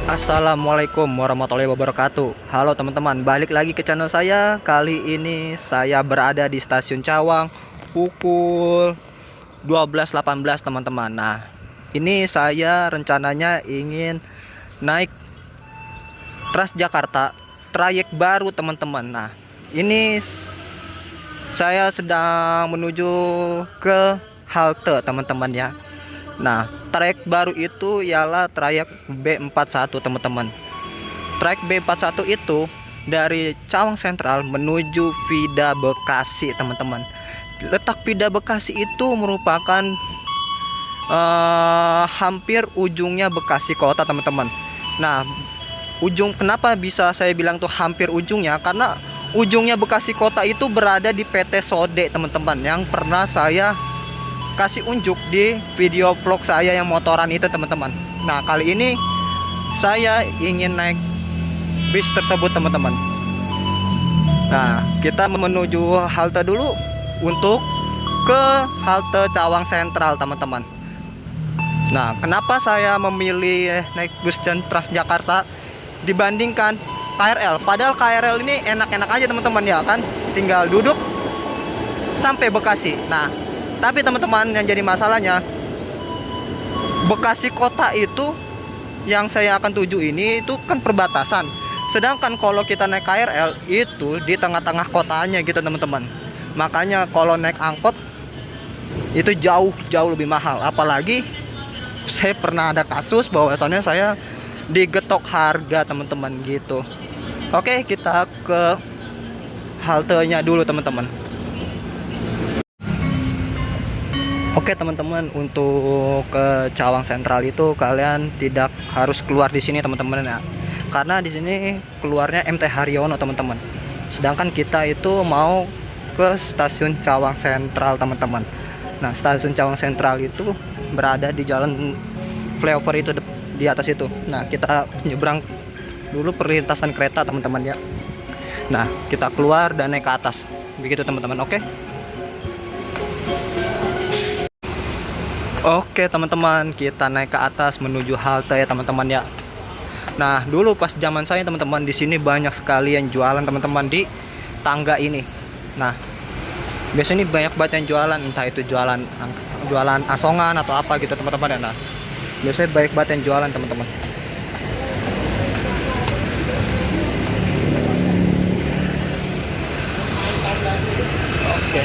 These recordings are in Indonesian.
Assalamualaikum warahmatullahi wabarakatuh. Halo teman-teman, balik lagi ke channel saya. Kali ini saya berada di stasiun Cawang pukul 12.18 teman-teman. Nah, ini saya rencananya ingin naik Transjakarta trayek baru teman-teman. Nah, ini saya sedang menuju ke halte teman-teman ya. Nah, trayek baru itu ialah trayek B41 teman-teman. Trayek B41 itu dari Cawang Sentral menuju Vida Bekasi teman-teman. Letak Vida Bekasi itu merupakan hampir ujungnya Bekasi kota teman-teman. Nah, kenapa bisa saya bilang tuh hampir ujungnya? Karena ujungnya Bekasi kota itu berada di PT Sode teman-teman, yang pernah saya kasih unjuk di video vlog saya yang motoran itu teman-teman. Nah, kali ini saya ingin naik bis tersebut teman-teman. Nah, kita menuju halte dulu untuk ke halte Cawang Sentral teman-teman. Nah, kenapa saya memilih naik bus Transjakarta dibandingkan KRL? Padahal KRL ini enak-enak aja teman-teman ya kan, tinggal duduk sampai Bekasi. Nah, tapi teman-teman, yang jadi masalahnya Bekasi kota itu yang saya akan tuju ini itu kan perbatasan. Sedangkan kalau kita naik KRL itu di tengah-tengah kotanya gitu teman-teman. Makanya kalau naik angkot itu jauh lebih mahal. Apalagi saya pernah ada kasus bahwasannya saya digetok harga teman-teman gitu. Oke, kita ke haltenya dulu teman-teman. Oke teman-teman, untuk ke Cawang Sentral itu kalian tidak harus keluar di sini teman-teman ya. Karena di sini keluarnya MT Haryono teman-teman. Sedangkan kita itu mau ke stasiun Cawang Sentral teman-teman. Nah, stasiun Cawang Sentral itu berada di jalan flyover itu di atas itu. Nah, kita nyebrang dulu perlintasan kereta teman-teman ya. Nah, kita keluar dan naik ke atas. Begitu teman-teman, oke? Oke teman-teman, kita naik ke atas menuju halte ya teman-teman ya. Nah, dulu pas zaman saya teman-teman, di sini banyak sekali yang jualan teman-teman di tangga ini. Nah, biasanya ini banyak banget yang jualan, entah itu jualan asongan atau apa gitu teman-teman ya. Nah, biasanya banyak banget yang jualan teman-teman. Oke.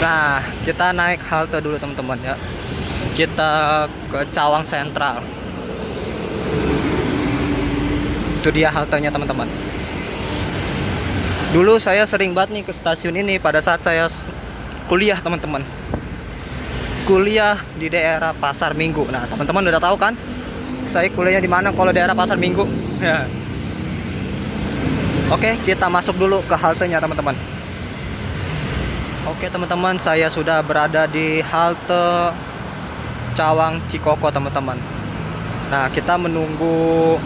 Nah, kita naik halte dulu teman-teman ya. Kita ke Cawang Sentral. Itu dia haltenya teman-teman. Dulu saya sering banget nih ke stasiun ini pada saat saya kuliah teman-teman. Kuliah di daerah Pasar Minggu. Nah, teman-teman udah tahu kan? Saya kuliahnya di mana kalau daerah Pasar Minggu? Ya. Oke, kita masuk dulu ke haltenya teman-teman. Oke teman-teman, saya sudah berada di halte Cawang Cikoko teman-teman. Nah, kita menunggu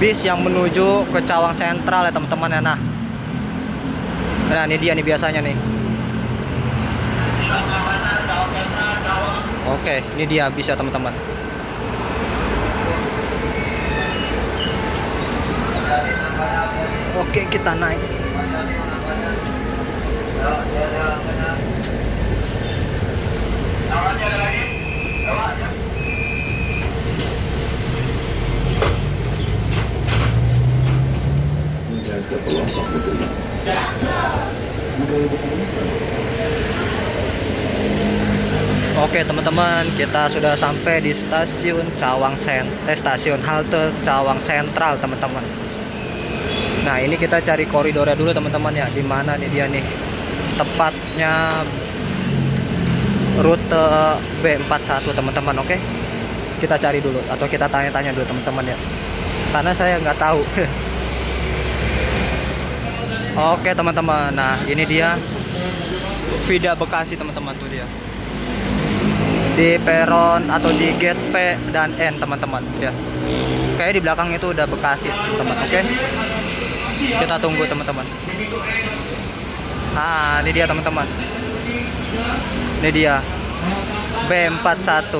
bis yang menuju ke Cawang Sentral ya teman-teman ya. Nah, ini dia nih biasanya nih. Oke, ini dia bis ya teman-teman. Oke, kita naik. Oke teman-teman, kita sudah sampai di stasiun stasiun halte Cawang Sentral teman-teman. Nah, ini kita cari koridornya dulu teman-teman ya. Di mana nih dia nih? Tepatnya rute B41 teman-teman. Oke, kita cari dulu atau kita tanya-tanya dulu teman-teman ya, karena saya nggak tahu. Oke teman-teman, nah ini dia Vida Bekasi teman-teman, tuh dia di peron atau di gate P dan N teman-teman ya. Kayak di belakang itu udah Bekasi teman-teman. Oke, kita tunggu teman-teman. Nah, ini dia teman-teman. Ini dia B41.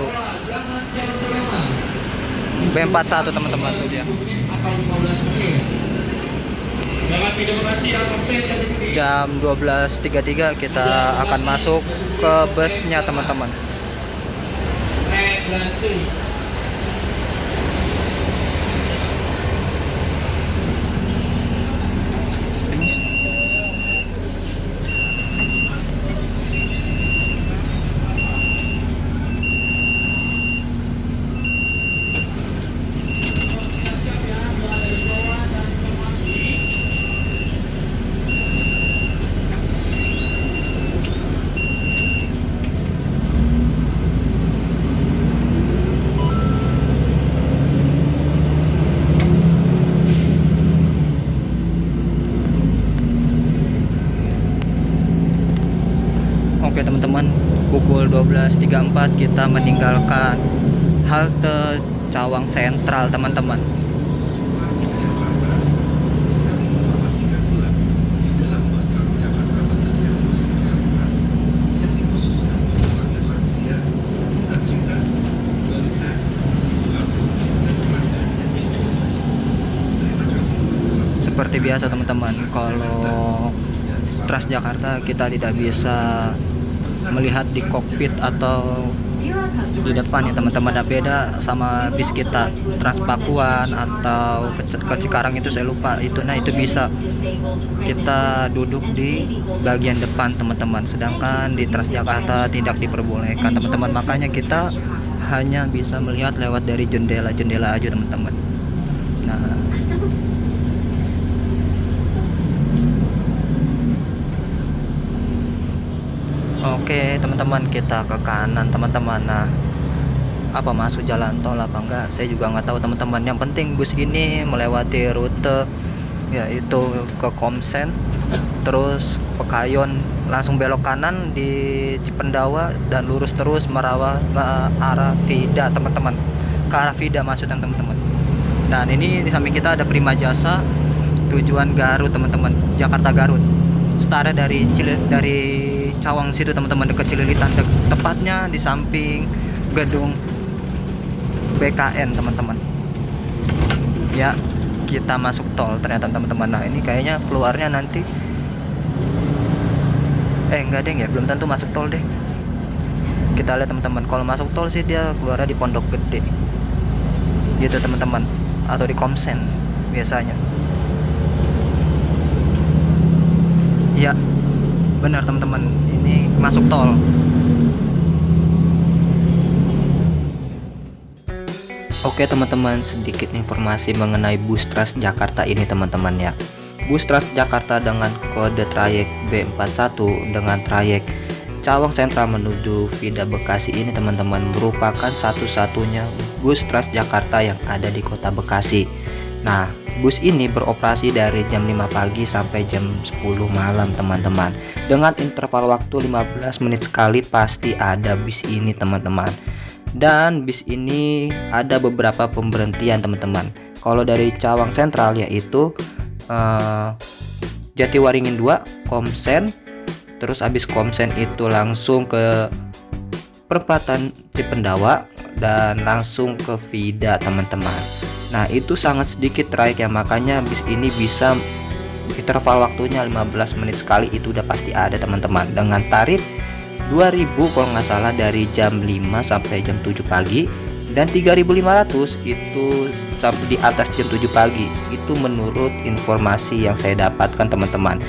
B41 teman-teman tuh dia. Jam 12.33 kita akan masuk ke busnya teman-teman. Oke teman-teman, pukul 12.34 kita meninggalkan halte Cawang Sentral teman-teman. Seperti biasa teman-teman, kalau Transjakarta kita tidak bisa melihat di kokpit atau di depan ya teman-teman. Beda sama bis kita Transpakuan atau ke Cikarang itu saya lupa itu. Nah itu bisa kita duduk di bagian depan teman-teman, sedangkan di Transjakarta tidak diperbolehkan teman-teman. Makanya kita hanya bisa melihat lewat dari jendela-jendela aja teman-teman. Nah oke teman-teman, kita ke kanan teman-teman. Nah apa masuk jalan tol apa enggak saya juga nggak tahu teman-teman. Yang penting bus ini melewati rute yaitu ke Komsen, terus Pekayon, langsung belok kanan di Cipendawa dan lurus terus Merawa ke arah Vida teman-teman, ke arah Vida maksudnya teman-teman. Dan ini di samping kita ada Prima Jasa tujuan Garut teman-teman, Jakarta Garut. Setara dari Cawang situ teman-teman, dekat Cililitan, tepatnya di samping gedung BKN teman-teman. Ya, kita masuk tol ternyata teman-teman. Nah, ini kayaknya keluarnya nanti enggak deh ya, belum tentu masuk tol deh. Kita lihat teman-teman, kalau masuk tol sih dia keluarnya di Pondok Gede. Gitu teman-teman, atau di Komsen biasanya. Ya, benar teman-teman, ini masuk tol. Oke teman-teman, sedikit informasi mengenai bus Transjakarta ini teman-teman ya. Bus Transjakarta dengan kode trayek B41 dengan trayek Cawang Sentral menuju Vida Bekasi ini teman-teman merupakan satu-satunya bus Transjakarta yang ada di kota Bekasi. Nah, bus ini beroperasi dari jam 5 pagi sampai jam 10 malam teman-teman. Dengan interval waktu 15 menit sekali pasti ada bis ini teman-teman. Dan bis ini ada beberapa pemberhentian teman-teman. Kalau dari Cawang Sentral yaitu Jatiwaringin 2, Komsen. Terus habis Komsen itu langsung ke perempatan Cipendawa dan langsung ke Vida teman-teman. Nah itu sangat sedikit trayek ya, makanya bis ini bisa interval waktunya 15 menit sekali itu udah pasti ada teman-teman. Dengan tarif 2000 kalau nggak salah dari jam 5 sampai jam 7 pagi, dan 3500 itu sampai di atas jam 7 pagi. Itu menurut informasi yang saya dapatkan teman-teman.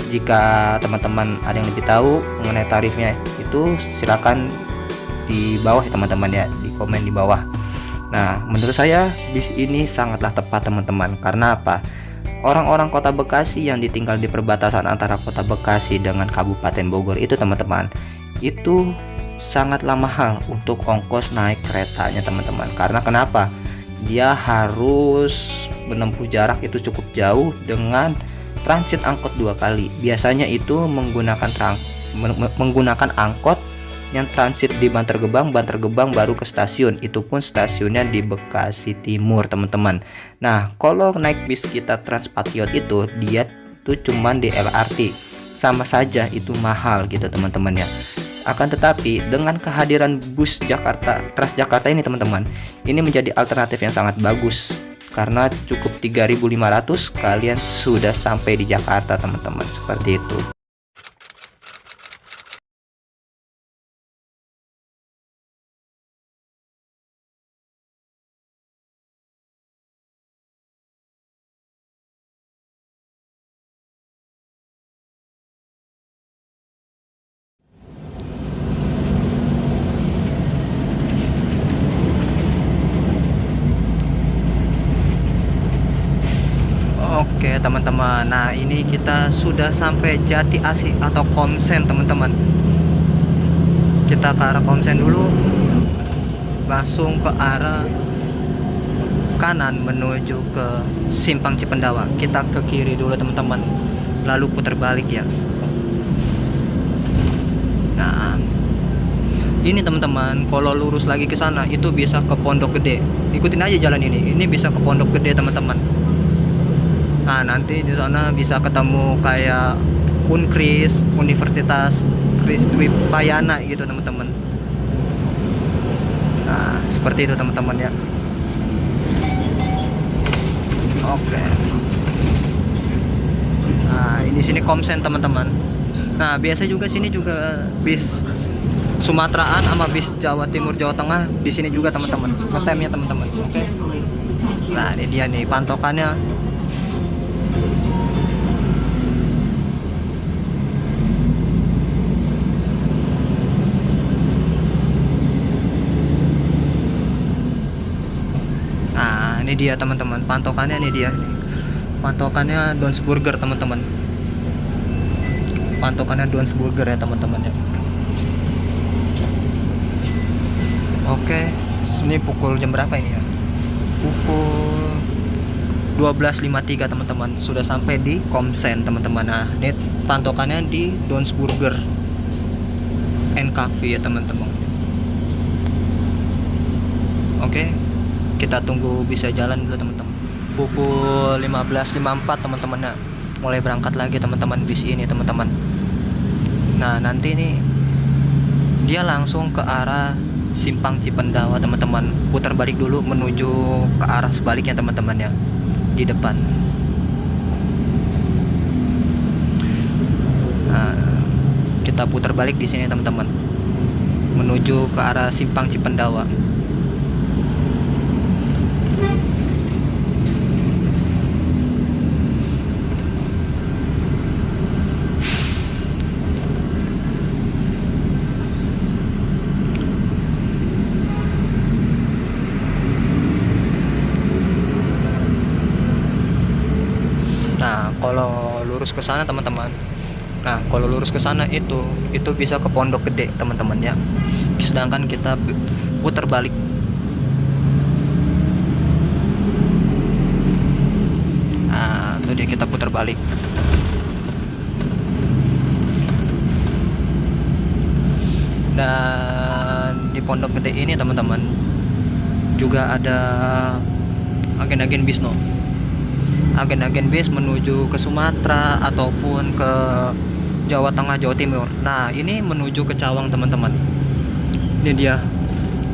Jika teman-teman ada yang lebih tahu mengenai tarifnya itu silakan di bawah ya teman-teman ya, di komen di bawah. Nah menurut saya bis ini sangatlah tepat teman-teman. Karena apa? Orang-orang kota Bekasi yang ditinggal di perbatasan antara kota Bekasi dengan Kabupaten Bogor itu teman-teman, itu sangatlah mahal untuk ongkos naik keretanya teman-teman. Karena kenapa? Dia harus menempuh jarak itu cukup jauh dengan transit angkot 2 kali. Biasanya itu menggunakan angkot yang transit di Bantar Gebang baru ke stasiun. Itu pun stasiunnya di Bekasi Timur teman-teman. Nah kalau naik bis kita Transpatriot itu dia tuh cuman di LRT, sama saja itu mahal gitu teman-teman ya. Akan tetapi dengan kehadiran bus Transjakarta ini teman-teman, ini menjadi alternatif yang sangat bagus karena cukup 3.500 kalian sudah sampai di Jakarta teman-teman, seperti itu. Oke teman-teman, nah ini kita sudah sampai Jati Asih atau Komsen teman-teman. Kita ke arah Komsen dulu, langsung ke arah kanan menuju ke Simpang Cipendawa. Kita ke kiri dulu teman-teman, lalu putar balik ya. Nah ini teman-teman, kalau lurus lagi ke sana itu bisa ke Pondok Gede. Ikutin aja jalan ini bisa ke Pondok Gede teman-teman. Nah nanti di sana bisa ketemu kayak Unkris, Universitas Krisdwipayana gitu teman-teman. Nah seperti itu teman-teman ya. Oke. Nah ini sini Komsen teman-teman. Nah biasa juga sini juga bis Sumateraan sama bis Jawa Timur Jawa Tengah di sini juga teman-teman. Ngetemnya teman-teman. Oke. Nah ini dia nih pantokannya. Ini dia teman-teman, pantokannya ini dia. Pantokannya Donsburger teman-teman. Pantokannya Donsburger ya teman-teman ya. Oke, ini pukul jam berapa ini ya? Pukul 12.53 teman-teman. Sudah sampai di Komsen teman-teman. Nah, ini pantokannya di Donsburger NKV ya teman-teman. Oke. Kita tunggu bisa jalan dulu teman-teman. Pukul 15.54 teman-teman. Nah, mulai berangkat lagi teman-teman bis ini teman-teman. Nah nanti nih dia langsung ke arah Simpang Cipendawa teman-teman. Putar balik dulu menuju ke arah sebaliknya teman-teman ya, di depan. Nah, kita putar balik di sini teman-teman, menuju ke arah Simpang Cipendawa. Nah, kalau lurus ke sana teman-teman. Nah, kalau lurus ke sana itu bisa ke Pondok Gede teman-teman ya. Sedangkan kita putar balik. Nah, itu dia kita putar balik. Dan di Pondok Gede ini teman-teman juga ada agen-agen bis no. Agen-agen bis menuju ke Sumatera ataupun ke Jawa Tengah, Jawa Timur. Nah ini menuju ke Cawang teman-teman. Ini dia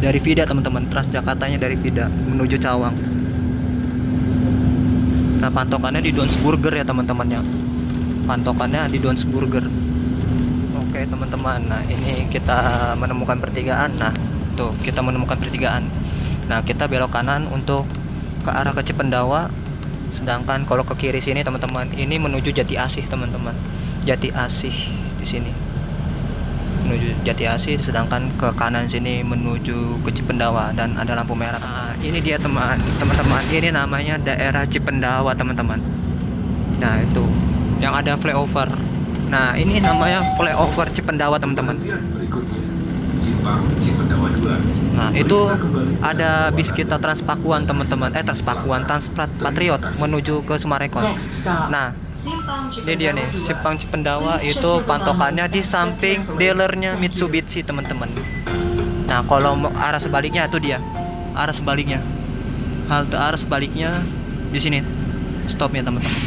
dari Vida teman-teman, Transjakartanya dari Vida menuju Cawang. Nah pantokannya di Donsburger ya teman-teman ya. Pantokannya di Donsburger. Oke teman-teman, nah ini kita menemukan pertigaan. Nah tuh kita menemukan pertigaan. Nah kita belok kanan untuk ke arah ke Cipendawa. Sedangkan kalau ke kiri sini teman-teman, ini menuju Jati Asih teman-teman. Jati Asih di sini menuju Jati Asih, sedangkan ke kanan sini menuju ke Cipendawa dan ada lampu merah. Nah, ini dia teman-teman. Ini namanya daerah Cipendawa teman-teman. Nah itu yang ada flyover. Nah ini namanya flyover Cipendawa teman-teman. Simpang Cipendawa 2. Nah itu ada bis kita Transpakuan teman-teman, Transpatriot menuju ke Sumarekon. Nah ini dia nih Simpang Cipendawa, itu pantokannya di samping dealernya Mitsubishi teman-teman. Nah kalau arah sebaliknya itu dia arah sebaliknya, halte arah sebaliknya di sini stopnya teman-teman.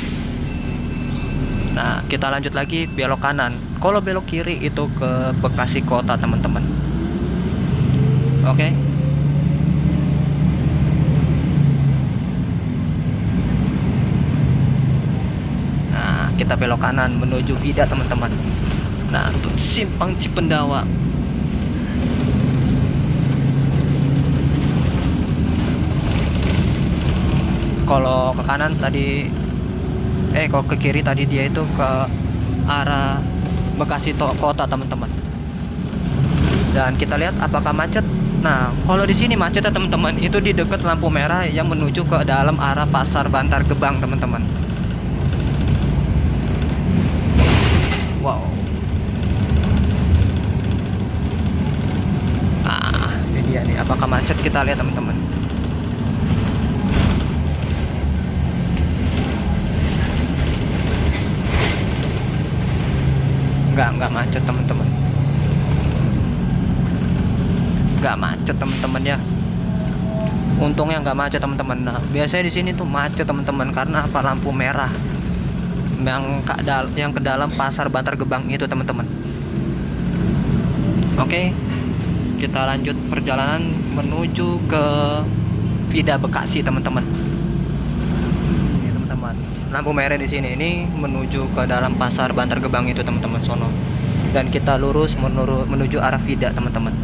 Nah, kita lanjut lagi belok kanan. Kalau belok kiri itu ke Bekasi Kota, teman-teman. Oke. Nah, kita belok kanan menuju Vida, teman-teman. Nah, untuk Simpang Cipendawa. Kalau ke kanan tadi kalau ke kiri tadi dia itu ke arah Bekasi Kota, teman-teman. Dan kita lihat apakah macet. Nah, kalau di sini macet ya teman-teman, itu di dekat lampu merah yang menuju ke dalam arah Pasar Bantar Gebang, teman-teman. Wow. Ah, ini dia nih, apakah macet, kita lihat teman-teman. Nggak macet teman-teman, nggak macet teman-teman ya, untungnya nggak macet teman-teman. Nah, biasanya di sini tuh macet teman-teman karena apa, lampu merah yang ke dalam Pasar Bantar Gebang itu, teman-teman. Oke, kita lanjut perjalanan menuju ke Vida Bekasi, teman-teman. Lampu merah di sini ini menuju ke dalam Pasar Bantar Gebang itu, teman-teman, sono. Dan kita lurus menuju arah Vida, teman-teman.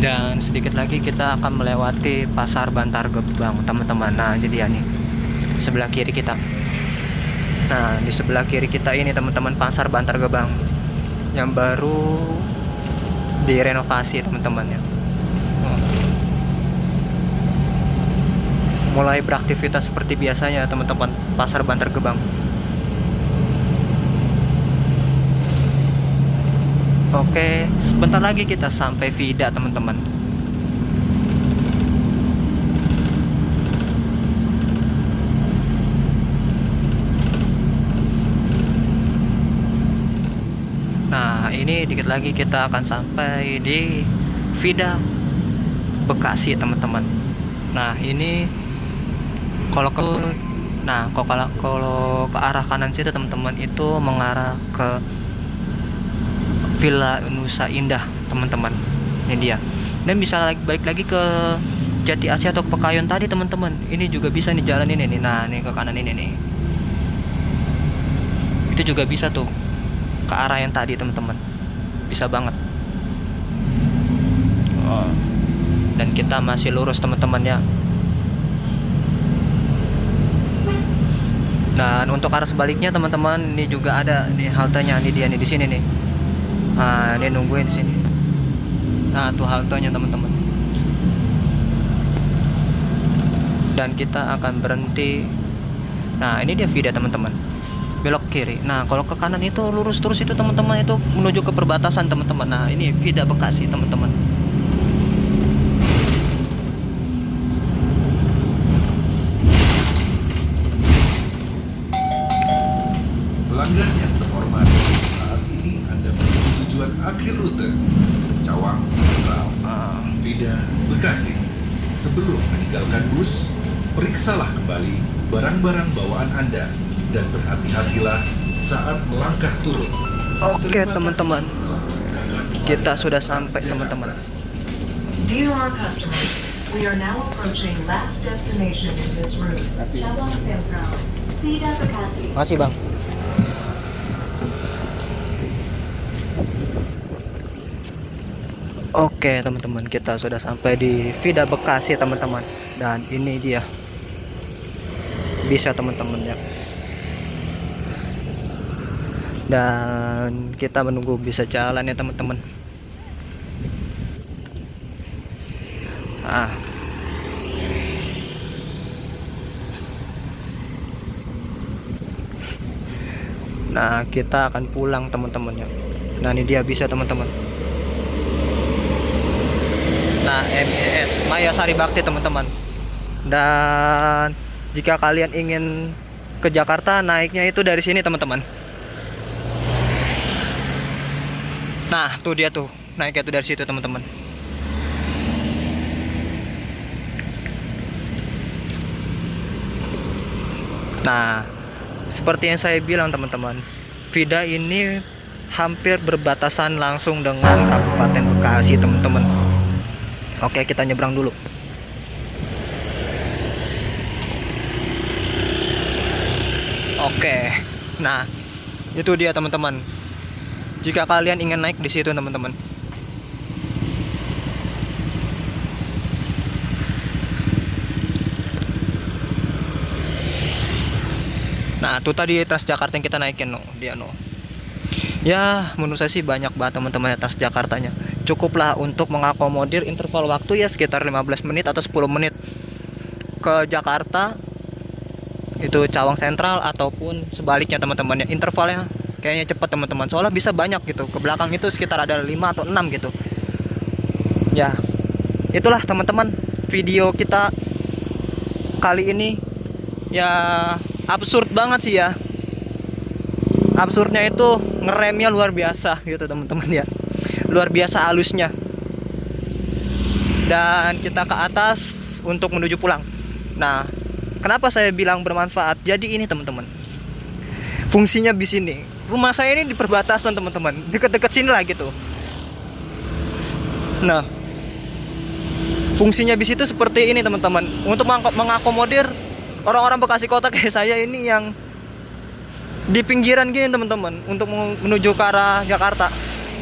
Dan sedikit lagi kita akan melewati Pasar Bantar Gebang, teman-teman. Nah, jadi ya nih sebelah kiri kita. Nah, di sebelah kiri kita ini, teman-teman, Pasar Bantar Gebang yang baru direnovasi, teman-teman ya. Mulai beraktivitas seperti biasanya, teman-teman, Pasar Bantar Gebang. Oke, sebentar lagi kita sampai Vida, teman-teman. Nah, ini dikit lagi kita akan sampai di Vida Bekasi, teman-teman. Nah, ini kalau ke arah kanan situ, teman-teman, itu mengarah ke Villa Nusa Indah, teman-teman. Ini dia. Dan bisa balik lagi ke Jati Asih atau Pekayon tadi, teman-teman. Ini juga bisa nih jalan ini nih. Nah, nih ke kanan ini nih. Itu juga bisa tuh ke arah yang tadi, teman-teman. Bisa banget. Dan kita masih lurus, teman-teman ya. Dan untuk arah sebaliknya, teman-teman, ini juga ada nih haltenya, nih dia nih di sini nih. Nah, ini nungguin di sini. Nah, tuh haltenya, teman-teman. Dan kita akan berhenti. Nah, ini dia Vida, teman-teman. Belok kiri. Nah, kalau ke kanan itu lurus terus itu, teman-teman, itu menuju ke perbatasan, teman-teman. Nah, ini Vida Bekasi, teman-teman. Pelanggan yang terhormat, saat ini Anda menuju tujuan akhir rute Cawang Sentral, Vida Bekasi. Sebelum meninggalkan bus, periksalah kembali barang-barang bawaan Anda dan berhati-hatilah saat melangkah turun. Oke, teman-teman, kita sudah sampai, teman-teman. Dear our customers, we are now approaching last destination in this route, Cawang Sentral, Vida Bekasi. Makasih, Bang. Oke, teman-teman, kita sudah sampai di Vida Bekasi, teman-teman. Dan ini dia. Bisa, teman-teman ya. Dan kita menunggu bisa jalan ya, teman-teman. Nah, kita akan pulang, teman-teman ya. Nah, ini dia bisa, teman-teman. Nah, MES Maya Sari Bakti, teman-teman. Dan jika kalian ingin ke Jakarta, naiknya itu dari sini, teman-teman. Nah, tuh dia tuh, naiknya tuh dari situ teman-teman. Nah, seperti yang saya bilang teman-teman, Vida ini hampir berbatasan langsung dengan Kabupaten Bekasi teman-teman. Oke, kita nyebrang dulu. Oke, nah itu dia teman-teman. Jika kalian ingin naik di situ teman-teman. Nah, itu tadi Transjakarta yang kita naikin dia Ya, menurut saya sih banyak banget teman-teman ya Transjakartanya. Cukuplah untuk mengakomodir interval waktu ya sekitar 15 menit atau 10 menit ke Jakarta. Itu Cawang Sentral ataupun sebaliknya teman-teman ya. Intervalnya kayaknya cepat teman-teman. Soalnya bisa banyak gitu. Ke belakang itu sekitar ada 5 atau 6 gitu. Ya. Itulah teman-teman video kita kali ini. Ya absurd banget sih ya. Absurdnya itu ngeremnya luar biasa gitu teman-teman ya. Luar biasa halusnya. Dan kita ke atas untuk menuju pulang. Nah, kenapa saya bilang bermanfaat? Jadi ini teman-teman, fungsinya bis ini. Rumah saya ini di perbatasan teman-teman, deket-deket sini lah gitu. Nah, fungsinya bis itu seperti ini teman-teman, untuk mengakomodir orang-orang Bekasi kota kayak saya ini yang di pinggiran gini teman-teman, untuk menuju ke arah Jakarta.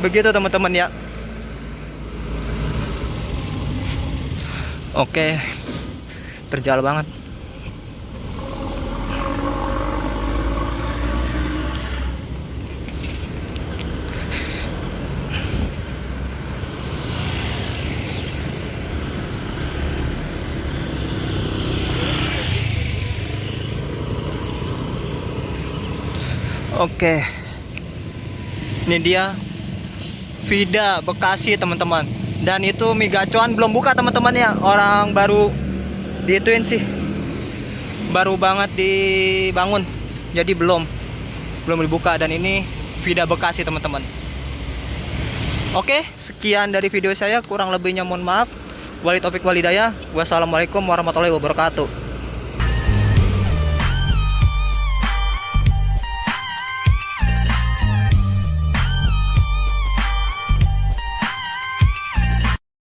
Begitu teman-teman ya. Oke, terjal banget. Oke, ini dia Vida Bekasi teman-teman. Dan itu mie gacoan belum buka teman-teman ya. Orang baru diituin sih, baru banget dibangun, jadi belum dibuka. Dan ini Vida Bekasi teman-teman. Oke, sekian dari video saya. Kurang lebihnya mohon maaf. Wali taufik walhidayah. Wassalamualaikum warahmatullahi wabarakatuh.